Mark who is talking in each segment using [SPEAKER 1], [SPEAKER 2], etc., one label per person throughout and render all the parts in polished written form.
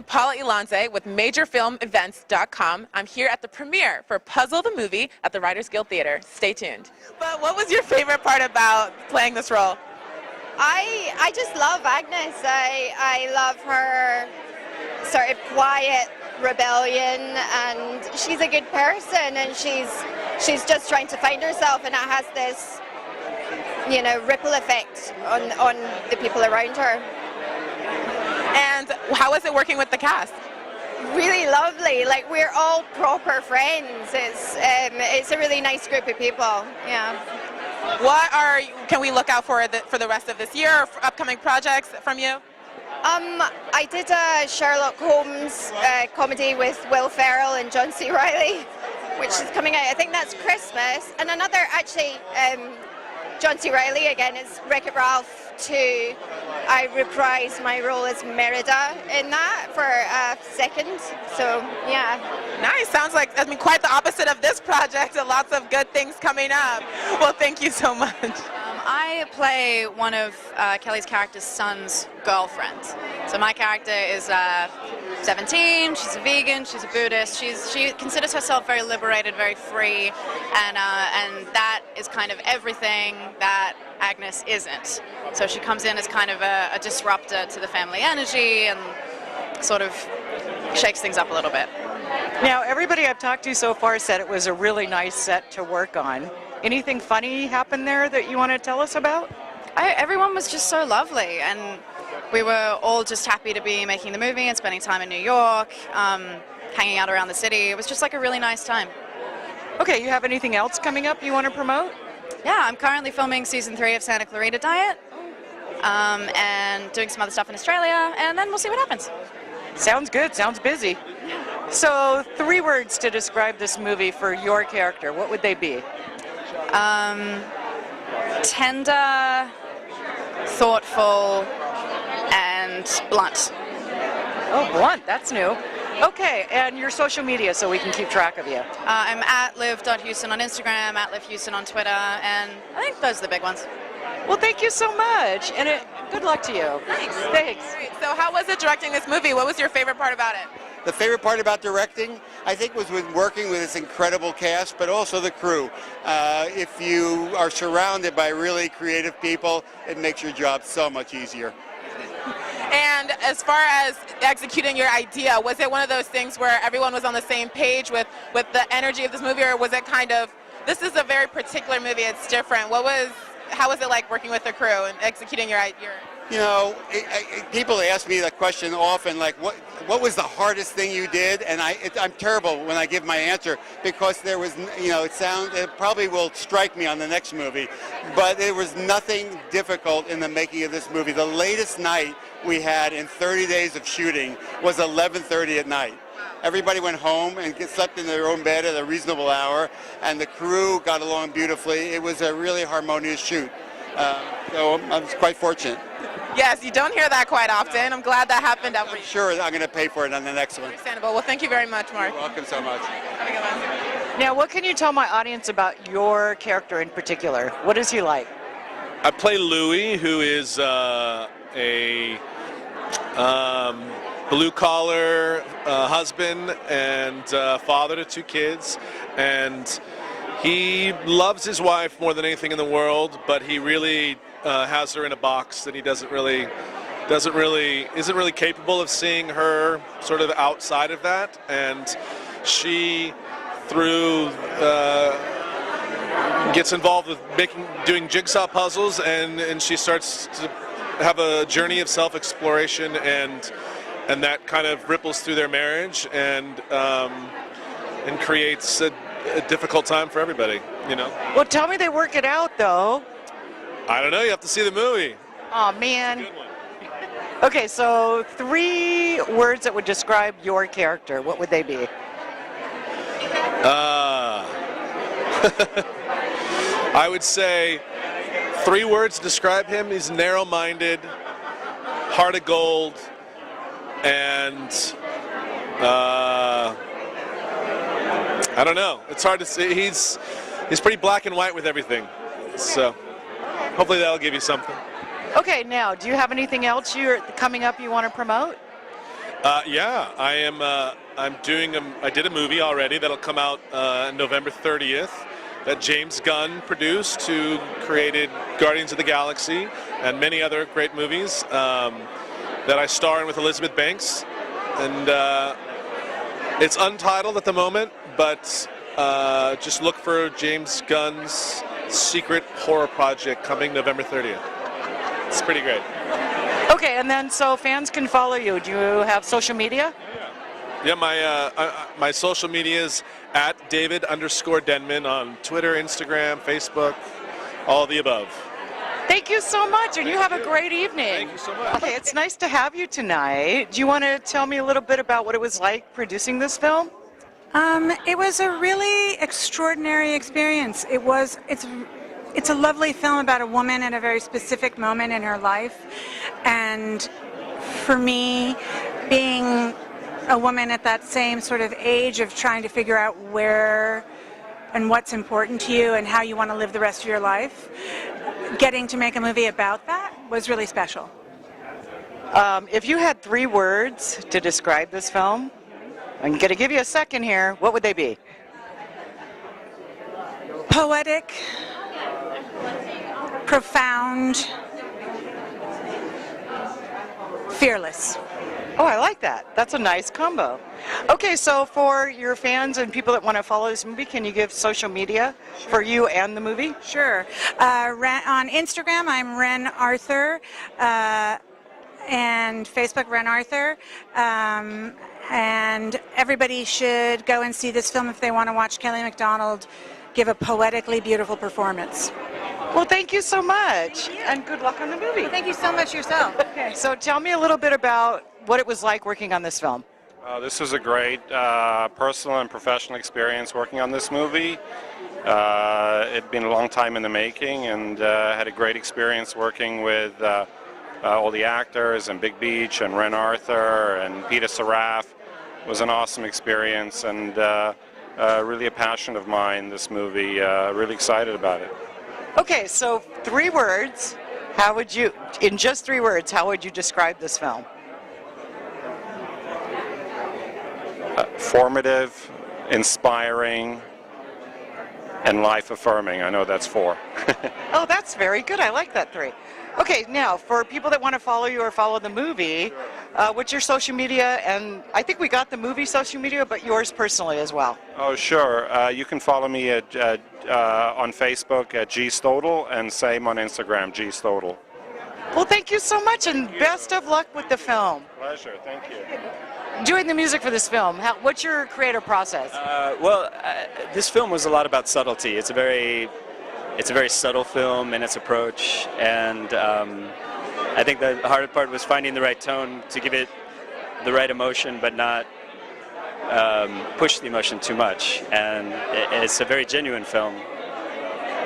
[SPEAKER 1] Paula Ilonze with MajorFilmEvents.com. I'm here at the premiere for Puzzle the Movie at the Writers Guild Theater. Stay tuned. But what was your favorite part about playing this role?
[SPEAKER 2] I just love Agnes. I love her sort of quiet rebellion, and she's a good person, and she's just trying to find herself, and it has this, you know, ripple effect on the people around her.
[SPEAKER 1] And how was it working with the cast?
[SPEAKER 2] Really lovely. Like, we're all proper friends. It's a really nice group of people. Yeah.
[SPEAKER 1] Can we look out for the rest of this year, or upcoming projects from you?
[SPEAKER 2] I did a Sherlock Holmes comedy with Will Ferrell and John C. Reilly, which is coming out. I think that's Christmas. And another, actually, John C. Reilly again, is Wreck-It Ralph 2. I reprised my role as Merida in that for a second. So, yeah.
[SPEAKER 1] Nice. Sounds like, I mean, quite the opposite of this project, and lots of good things coming up. Well, thank you so much.
[SPEAKER 3] I play one of Kelly's character's son's girlfriend. So my character is 17, she's a vegan, she's a Buddhist, she considers herself very liberated, very free, and that is kind of everything that Agnes isn't. So she comes in as kind of a disruptor to the family energy and sort of shakes things up a little bit.
[SPEAKER 4] Now, everybody I've talked to so far said it was a really nice set to work on. Anything funny happened there that you want to tell us about?
[SPEAKER 3] Everyone was just so lovely, and we were all just happy to be making the movie and spending time in New York, hanging out around the city. It was just like a really nice time.
[SPEAKER 4] Okay, you have anything else coming up you want to promote?
[SPEAKER 3] Yeah, I'm currently filming season 3 of Santa Clarita Diet, and doing some other stuff in Australia, and then we'll see what happens.
[SPEAKER 4] Sounds good, sounds busy. So, 3 words to describe this movie for your character, what would they be?
[SPEAKER 3] Tender, thoughtful, and blunt.
[SPEAKER 4] Oh, blunt, that's new. Okay, and your social media so we can keep track of you.
[SPEAKER 3] I'm at live.hewson on Instagram, at livehewson on Twitter, and I think those are the big ones.
[SPEAKER 4] Well, thank you so much, and good luck to you.
[SPEAKER 1] Thanks.
[SPEAKER 4] Thanks.
[SPEAKER 1] So how was it directing this movie? What was your favorite part about it?
[SPEAKER 5] The favorite part about directing, I think, was with working with this incredible cast, but also the crew. If you are surrounded by really creative people, it makes your job so much easier.
[SPEAKER 1] And as far as executing your idea, was it one of those things where everyone was on the same page with the energy of this movie, or was it kind of, this is a very particular movie, it's different? How was it like working with the crew and executing your idea?
[SPEAKER 5] You know, people ask me that question often, like, what was the hardest thing you did? And I'm terrible when I give my answer, because there was, you know, it probably will strike me on the next movie, but there was nothing difficult in the making of this movie. The latest night we had in 30 days of shooting was 11:30 at night. Everybody went home and slept in their own bed at a reasonable hour, and the crew got along beautifully. It was a really harmonious shoot. So I was quite fortunate.
[SPEAKER 1] Yes, you don't hear that quite often. I'm glad that happened.
[SPEAKER 5] I'm sure I'm going to pay for it on the next one.
[SPEAKER 1] Understandable. Well, thank you very much, Marc.
[SPEAKER 5] You're welcome so much.
[SPEAKER 1] Have a good one.
[SPEAKER 4] Now, what can you tell my audience about your character in particular? What is he like?
[SPEAKER 6] I play Louis, who is a blue-collar husband and father to 2 kids, and he loves his wife more than anything in the world, but he really has her in a box that he isn't really capable of seeing her sort of outside of that. And she, through gets involved with doing jigsaw puzzles, and she starts to have a journey of self-exploration, and that kind of ripples through their marriage and creates a difficult time for everybody, you know.
[SPEAKER 4] Well, tell me they work it out, though.
[SPEAKER 6] I don't know. You have to see the movie.
[SPEAKER 4] Oh, man. Okay, so 3 words that would describe your character. What would they be?
[SPEAKER 6] I would say 3 words to describe him. He's narrow-minded, heart of gold, and I don't know. It's hard to see. He's pretty black and white with everything. So hopefully that'll give you something.
[SPEAKER 4] Okay, now, do you have anything else you're coming up you want to promote?
[SPEAKER 6] Yeah, I am. I'm doing. I did a movie already that'll come out November 30th. That James Gunn produced, who created Guardians of the Galaxy and many other great movies. That I star in with Elizabeth Banks, and it's untitled at the moment, but just look for James Gunn's secret horror project coming November 30th. It's pretty great.
[SPEAKER 4] Okay, and then so fans can follow you. Do you have social media?
[SPEAKER 6] Yeah, my social media is at David_Denman on Twitter, Instagram, Facebook, all of the above.
[SPEAKER 4] Thank you so much, and you have a great evening.
[SPEAKER 6] Thank you so much.
[SPEAKER 4] Okay, it's nice to have you tonight. Do you want to tell me a little bit about what it was like producing this film?
[SPEAKER 7] It was a really extraordinary experience. It's a lovely film about a woman at a very specific moment in her life, and for me, being a woman at that same sort of age of trying to figure out where and what's important to you and how you want to live the rest of your life, getting to make a movie about that was really special.
[SPEAKER 4] If you had 3 words to describe this film, I'm going to give you a second here, what would they be?
[SPEAKER 7] Poetic, profound, fearless.
[SPEAKER 4] Oh, I like that. That's a nice combo. Okay, so for your fans and people that want to follow this movie, can you give social media for you and the movie?
[SPEAKER 7] Sure. On Instagram, I'm Ren Arthur, and Facebook, Ren Arthur. And everybody should go and see this film if they want to watch Kelly Macdonald give a poetically beautiful performance.
[SPEAKER 4] Well, thank you so much, and good luck on the movie.
[SPEAKER 7] Thank you so much yourself.
[SPEAKER 4] Okay, so tell me a little bit about what it was like working on this film.
[SPEAKER 8] This was a great personal and professional experience working on this movie. It'd been a long time in the making, and had a great experience working with all the actors and Big Beach and Ren Arthur and Peter Saraf. It was an awesome experience, and really a passion of mine, this movie. Really excited about it.
[SPEAKER 4] Okay, so 3 words. How would you, in just 3 words, how would you describe this film?
[SPEAKER 8] Formative, inspiring, and life-affirming. I know that's 4.
[SPEAKER 4] Oh, that's very good. I like that 3. Okay, now, for people that want to follow you or follow the movie, what's your social media? And I think we got the movie social media, but yours personally as well.
[SPEAKER 8] Oh, sure. You can follow me at on Facebook at gstodel, and same on Instagram, gstodel.
[SPEAKER 4] Well, thank you so much, and best of luck with the film.
[SPEAKER 8] Pleasure. Thank you.
[SPEAKER 4] Doing the music for this film, what's your creative process?
[SPEAKER 9] This film was a lot about subtlety. It's a very subtle film in its approach, and I think the hard part was finding the right tone to give it the right emotion, but not push the emotion too much. And it's a very genuine film.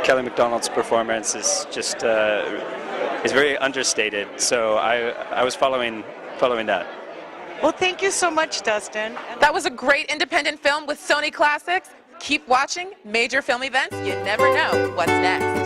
[SPEAKER 9] Kelly Macdonald's performance is just is very understated, so I was following that.
[SPEAKER 4] Well, thank you so much, Dustin.
[SPEAKER 1] That was a great independent film with Sony Classics. Keep watching major film events. You never know what's next.